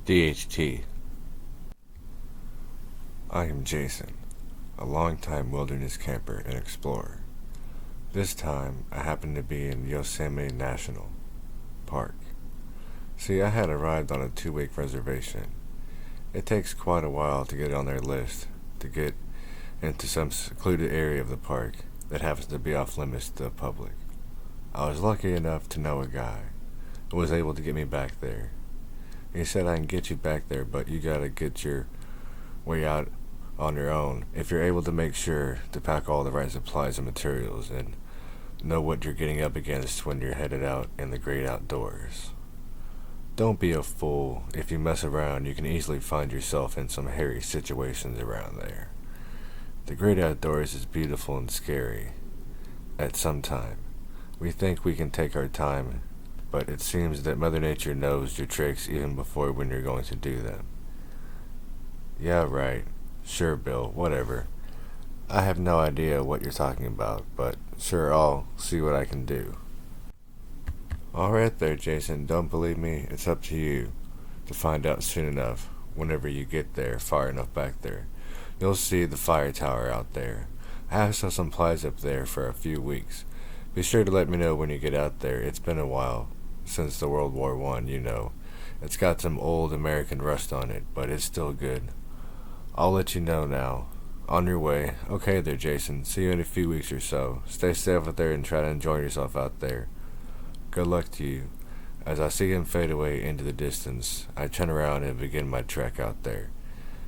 DHT. I am Jason, a longtime wilderness camper and explorer. This time, I happen to be in Yosemite National Park. See, I had arrived on a 2-week reservation. It takes quite a while to get on their list to get into some secluded area of the park that happens to be off limits to the public. I was lucky enough to know a guy who was able to get me back there. He said, I can get you back there, but you gotta get your way out on your own if you're able to make sure to pack all the right supplies and materials and know what you're getting up against when you're headed out in the great outdoors. Don't be a fool. If you mess around, you can easily find yourself in some hairy situations around there. The great outdoors is beautiful and scary at some time. We think we can take our time, but it seems that Mother Nature knows your tricks even before when you're going to do them. Yeah, right. Sure, Bill, whatever. I have no idea what you're talking about, but sure, I'll see what I can do. Alright there, Jason, don't believe me? It's up to you to find out soon enough, whenever you get there, far enough back there. You'll see the fire tower out there. I have some supplies up there for a few weeks. Be sure to let me know when you get out there. It's been a while since the World War I, you know. It's got some old American rust on it, but it's still good. I'll let you know now. On your way. Okay there, Jason. See you in a few weeks or so. Stay safe out there and try to enjoy yourself out there. Good luck to you. As I see him fade away into the distance, I turn around and begin my trek out there.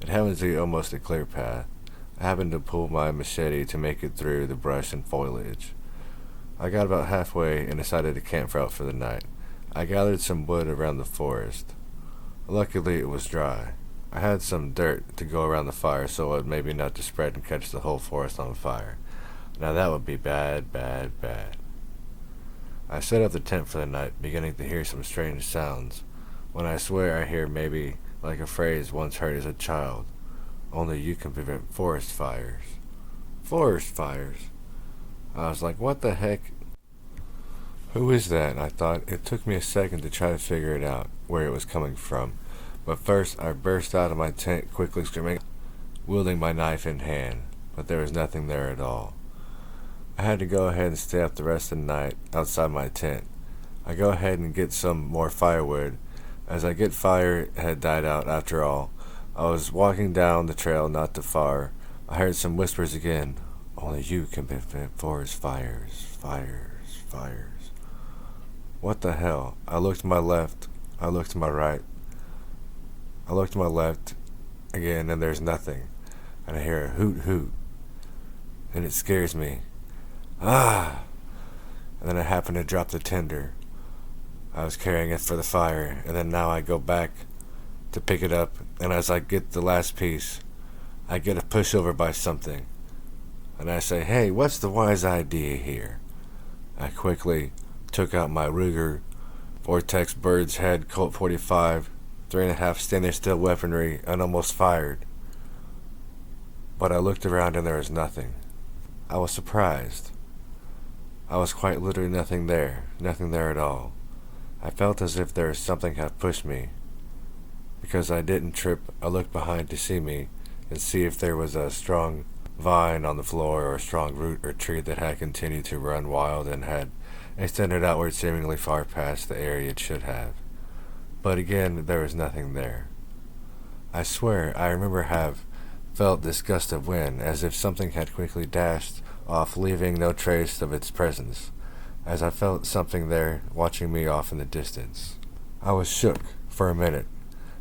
It happens to be almost a clear path. I happen to pull my machete to make it through the brush and foliage. I got about halfway and decided to camp out for the night. I gathered some wood around the forest. Luckily, it was dry. I had some dirt to go around the fire so it maybe not to spread and catch the whole forest on fire. Now that would be bad, bad, bad. I set up the tent for the night, beginning to hear some strange sounds. When I swear I hear maybe like a phrase once heard as a child. Only you can prevent forest fires. Forest fires? I was like, what the heck? Who is that? I thought. It took me a second to try to figure it out, where it was coming from. But first, I burst out of my tent, quickly screaming, wielding my knife in hand. But there was nothing there at all. I had to go ahead and stay up the rest of the night outside my tent. I go ahead and get some more firewood. As I get fire had died out after all. I was walking down the trail not too far. I heard some whispers again. Only you can prevent forest fires, fires, fires. What the hell? I looked to my left. I looked to my right. I looked to my left again and there's nothing. And I hear a hoot hoot. And it scares me. Ah! And then I happen to drop the tinder. I was carrying it for the fire, and then now I go back to pick it up, and as I get the last piece, I get a pushover by something. And I say, hey, what's the wise idea here? I quickly took out my Ruger Vortex Bird's Head Colt 45, 3.5 stainless steel weaponry, and almost fired. But I looked around and there was nothing. I was surprised. I was quite literally nothing there at all. I felt as if there was something had pushed me. Because I didn't trip, I looked behind to see me and see if there was a strong vine on the floor or a strong root or tree that had continued to run wild and had extended outward seemingly far past the area it should have. But again, there was nothing there. I swear, I remember have felt this gust of wind as if something had quickly dashed off, leaving no trace of its presence. As I felt something there watching me off in the distance. I was shook for a minute.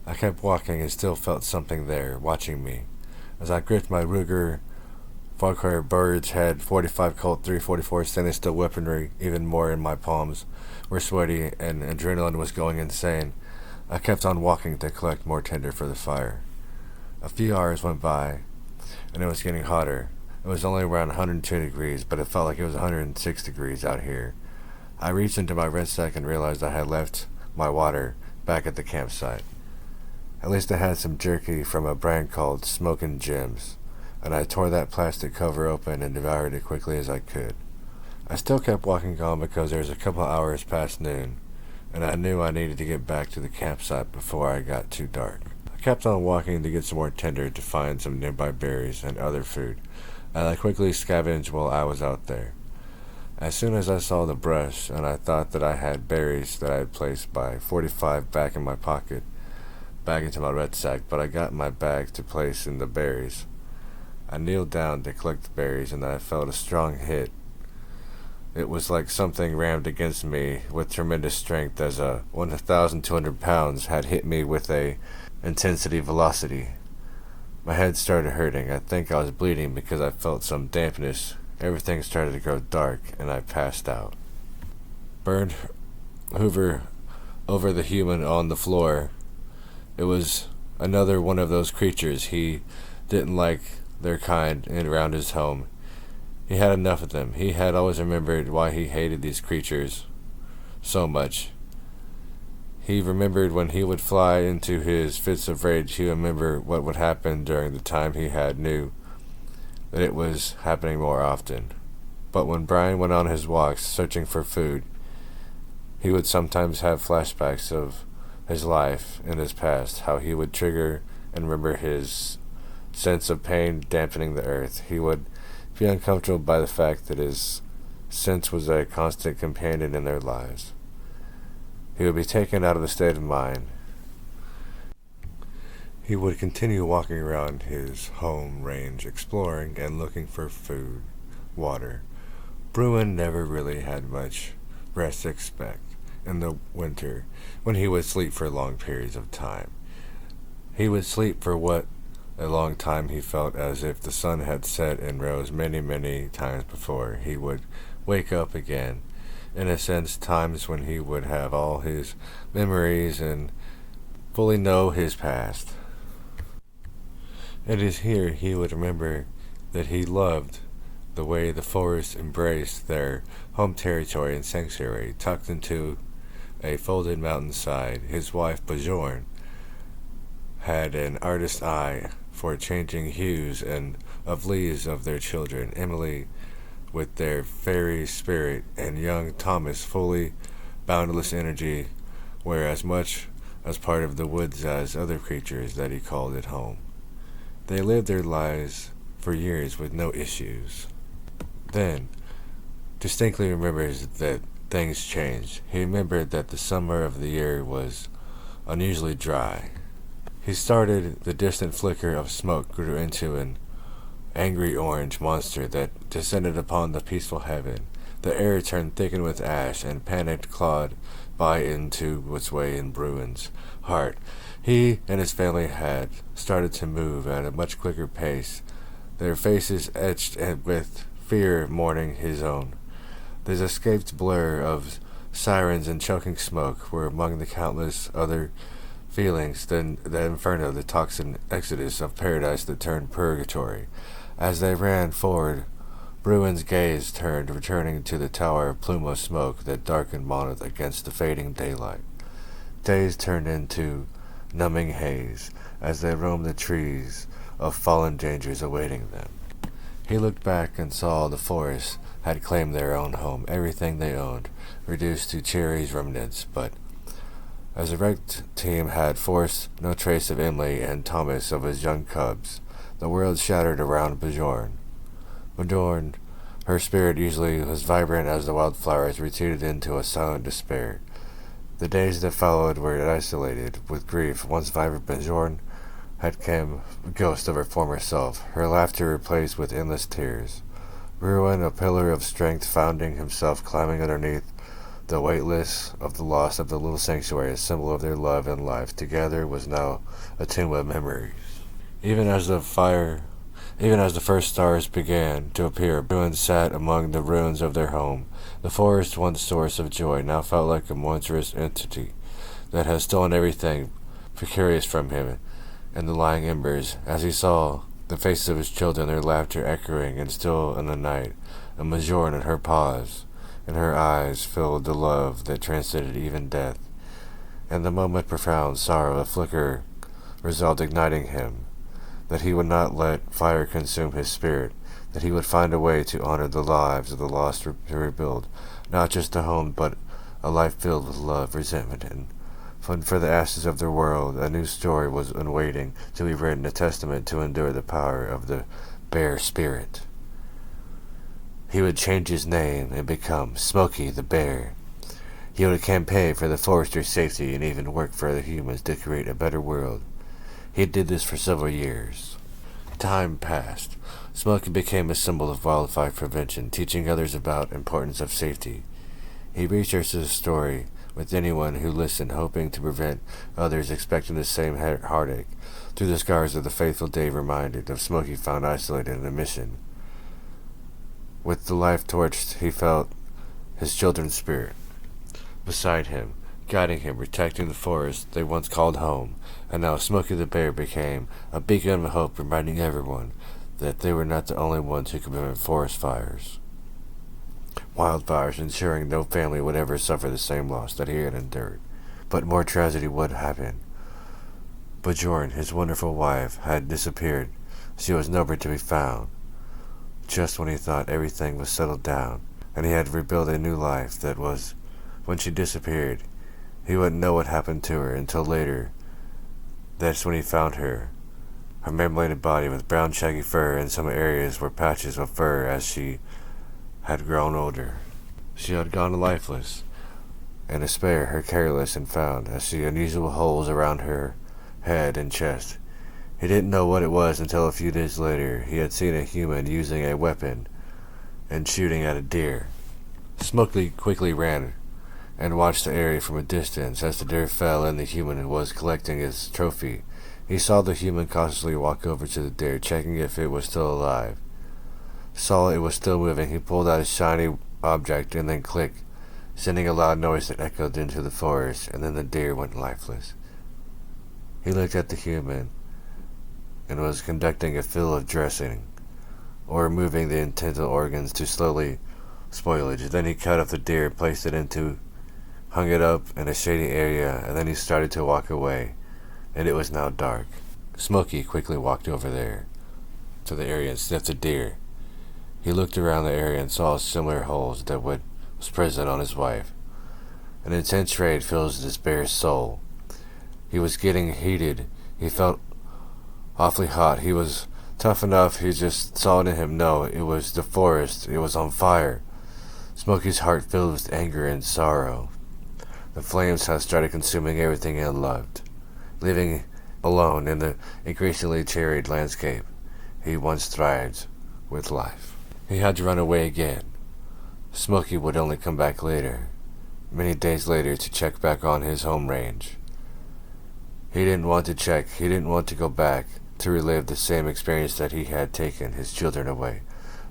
I kept walking and still felt something there watching me. As I gripped my Ruger Vortex Bird's Head 45 Colt 344 stainless steel weaponry even more in my palms were sweaty and adrenaline was going insane. I kept on walking to collect more tinder for the fire. A few hours went by and it was getting hotter. It was only around 102 degrees, but it felt like it was 106 degrees out here. I reached into my rucksack and realized I had left my water back at the campsite. At least I had some jerky from a brand called Smokin' Gems, and I tore that plastic cover open and devoured it quickly as I could. I still kept walking on because there was a couple hours past noon. and I knew I needed to get back to the campsite before I got too dark. I kept on walking to get some more tinder to find some nearby berries and other food, and I quickly scavenged while I was out there. As soon as I saw the brush, and I thought that I had berries that I had placed by 45 back in my pocket, back into my rucksack, but I got my bag to place in the berries. I kneeled down to collect the berries, and I felt a strong hit. It was like something rammed against me with tremendous strength, as a 1,200 pounds had hit me with a intensity velocity. My head started hurting. I think I was bleeding because I felt some dampness. Everything started to go dark, and I passed out. Burned Hoover over the human on the floor. It was another one of those creatures. He didn't like their kind around his home. He had enough of them. He had always remembered why he hated these creatures so much. He remembered when he would fly into his fits of rage. He remembered what would happen during the time he had knew that it was happening more often. But when Brian went on his walks searching for food, he would sometimes have flashbacks of his life in his past, how he would trigger and remember his sense of pain dampening the earth. He would be uncomfortable by the fact that his sense was a constant companion in their lives. He would be taken out of the state of mind. He would continue walking around his home range, exploring and looking for food, water. Bruin never really had much rest to expect in the winter, when he would sleep for long periods of time. He would sleep for what a long time he felt as if the sun had set and rose many, many times before. He would wake up again, in a sense, times when he would have all his memories and fully know his past. It is here he would remember that he loved the way the forest embraced their home territory and sanctuary, tucked into a folded mountainside. His wife, Bjorn, had an artist's eye for changing hues and of leaves of their children. Emily, with their fairy spirit, and young Thomas, fully boundless energy, were as much as part of the woods as other creatures that he called at home. They lived their lives for years with no issues. Then, distinctly remembers that things changed. He remembered that the summer of the year was unusually dry. He started the distant flicker of smoke grew into an angry orange monster that descended upon the peaceful heaven. The air turned thickened with ash, and panic clawed by into its way in Bruin's heart. He and his family had started to move at a much quicker pace, their faces etched with fear mourning his own. This escaped blur of sirens and choking smoke were among the countless other feelings than the inferno, the toxin exodus of paradise that turned purgatory. As they ran forward, Bruin's gaze turned, returning to the tower of plume of smoke that darkened Monmouth against the fading daylight. Days turned into numbing haze as they roamed the trees of fallen dangers awaiting them. He looked back and saw the forest had claimed their own home, everything they owned, reduced to Cherry's remnants, but as the wrecked team had forced no trace of Emily and Thomas of his young cubs, the world shattered around Bjorn. Bjorn, her spirit usually was vibrant as the wildflowers, retreated into a silent despair. The days that followed were isolated with grief. Once vibrant Bjorn had come a ghost of her former self, her laughter replaced with endless tears. Bruin, a pillar of strength, finding himself climbing underneath the weightless of the loss of the little sanctuary, a symbol of their love and life together, was now a tomb of memories. Even as the first stars began to appear, Bruin sat among the ruins of their home. The forest, once source of joy, now felt like a monstrous entity that had stolen everything precarious from him and the lying embers. As he saw the faces of his children, their laughter echoing and still in the night, and Bjorn in her pause, and her eyes filled the love that transcended even death. In the moment profound sorrow, a flicker resolved igniting him, that he would not let fire consume his spirit, that he would find a way to honor the lives of the lost to rebuild, not just a home, but a life filled with love, resentment, and fun for the ashes of their world. A new story was in waiting to be written, a testament to endure the power of the bear spirit. He would change his name and become Smokey the Bear. He would campaign for the foresters' safety and even work for other humans to create a better world. He did this for several years. Time passed. Smokey became a symbol of wildfire prevention, teaching others about the importance of safety. He researched his story with anyone who listened, hoping to prevent others expecting the same heartache. Through the scars of the faithful Dave reminded of Smokey found isolated in a mission. With the life torched, he felt his children's spirit beside him, guiding him, protecting the forest they once called home. And now Smokey the Bear became a beacon of hope, reminding everyone that they were not the only ones who could prevent forest fires. Wildfires, ensuring no family would ever suffer the same loss that he had endured. But more tragedy would happen. Bjorn, his wonderful wife, had disappeared. She was nowhere to be found. Just when he thought everything was settled down, and he had rebuilt a new life, that was when she disappeared. He wouldn't know what happened to her until later. That's when he found her. Her marmorated body with brown shaggy fur, and some areas were patches of fur as she had grown older. She had gone lifeless. In despair, her careless and found as she unusual holes around her head and chest. He didn't know what it was until a few days later he had seen a human using a weapon and shooting at a deer. Smokey quickly ran and watched the area from a distance as the deer fell and the human was collecting his trophy. He saw the human cautiously walk over to the deer, checking if it was still alive. Saw it was still moving. He pulled out a shiny object and then clicked, sending a loud noise that echoed into the forest, and then the deer went lifeless. He looked at the human and was conducting a fill of dressing, or removing the intestinal organs to slowly spoilage. Then he cut up the deer, placed it into, hung it up in a shady area, and then he started to walk away, and it was now dark. Smokey quickly walked over there to the area and sniffed the deer. He looked around the area and saw similar holes that was present on his wife. An intense rage fills this bear's soul. He was getting heated. He felt awfully hot. He was tough enough. He just saw it in him. No, it was the forest. It was on fire. Smokey's heart filled with anger and sorrow. The flames had started consuming everything he loved, living alone in the increasingly charied landscape he once thrived with life. He had to run away again. Smokey would only come back later, many days later, to check back on his home range. He didn't want to check. He didn't want to go back to relive the same experience that he had taken his children away.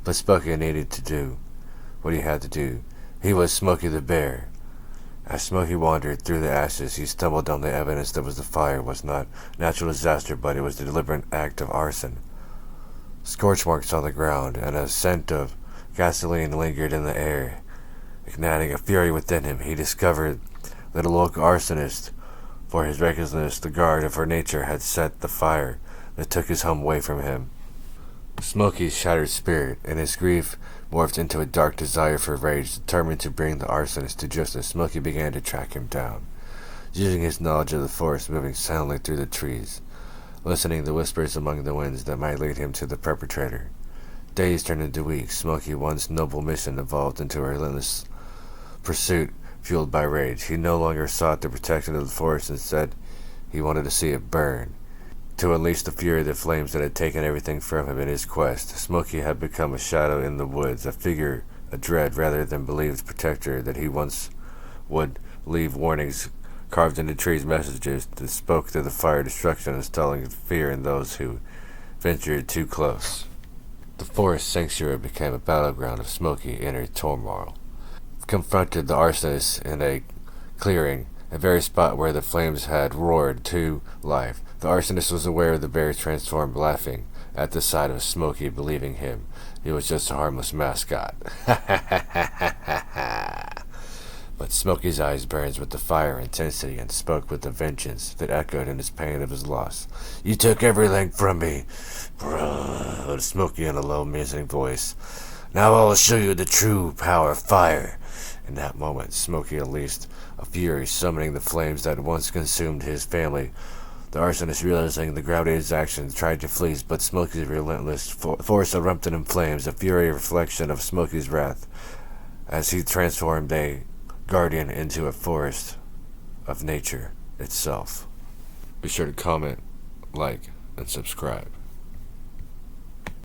But Smokey needed to do what he had to do. He was Smokey the Bear. As Smokey wandered through the ashes, he stumbled on the evidence that the fire was not natural disaster, but it was the deliberate act of arson. Scorch marks on the ground, and a scent of gasoline lingered in the air. Igniting a fury within him, he discovered that a local arsonist, for his recklessness, the guard of her nature, had set the fire that took his home away from him. Smokey's shattered spirit and his grief morphed into a dark desire for rage. Determined to bring the arsonist to justice, Smokey began to track him down, using his knowledge of the forest, moving silently through the trees, listening to whispers among the winds that might lead him to the perpetrator. Days turned into weeks. Smokey's once noble mission evolved into a relentless pursuit fueled by rage. He no longer sought the protection of the forest. Instead, he wanted to see it burn, to unleash the fury of the flames that had taken everything from him in his quest. Smokey had become a shadow in the woods, a figure, a dread rather than believed protector that he once would leave warnings carved into trees, messages that spoke to the fire, destruction, installing fear in those who ventured too close. The forest sanctuary became a battleground of Smokey inner turmoil. Confronted the arsonist in a clearing, a very spot where the flames had roared to life. The arsonist was aware of the bear transformed, laughing at the sight of Smokey, believing him he was just a harmless mascot. But Smokey's eyes burned with the fire intensity and spoke with the vengeance that echoed in his pain of his loss. "You took everything from me," growled Smokey in a low, menacing voice. "Now I will show you the true power of fire." In that moment, Smokey unleashed a fury, summoning the flames that once consumed his family. The arsonist, realizing the gravity of his actions, tried to flee, but Smokey's relentless force erupted in flames, a fury reflection of Smokey's wrath, as he transformed a guardian into a forest of nature itself. Be sure to comment, like, and subscribe.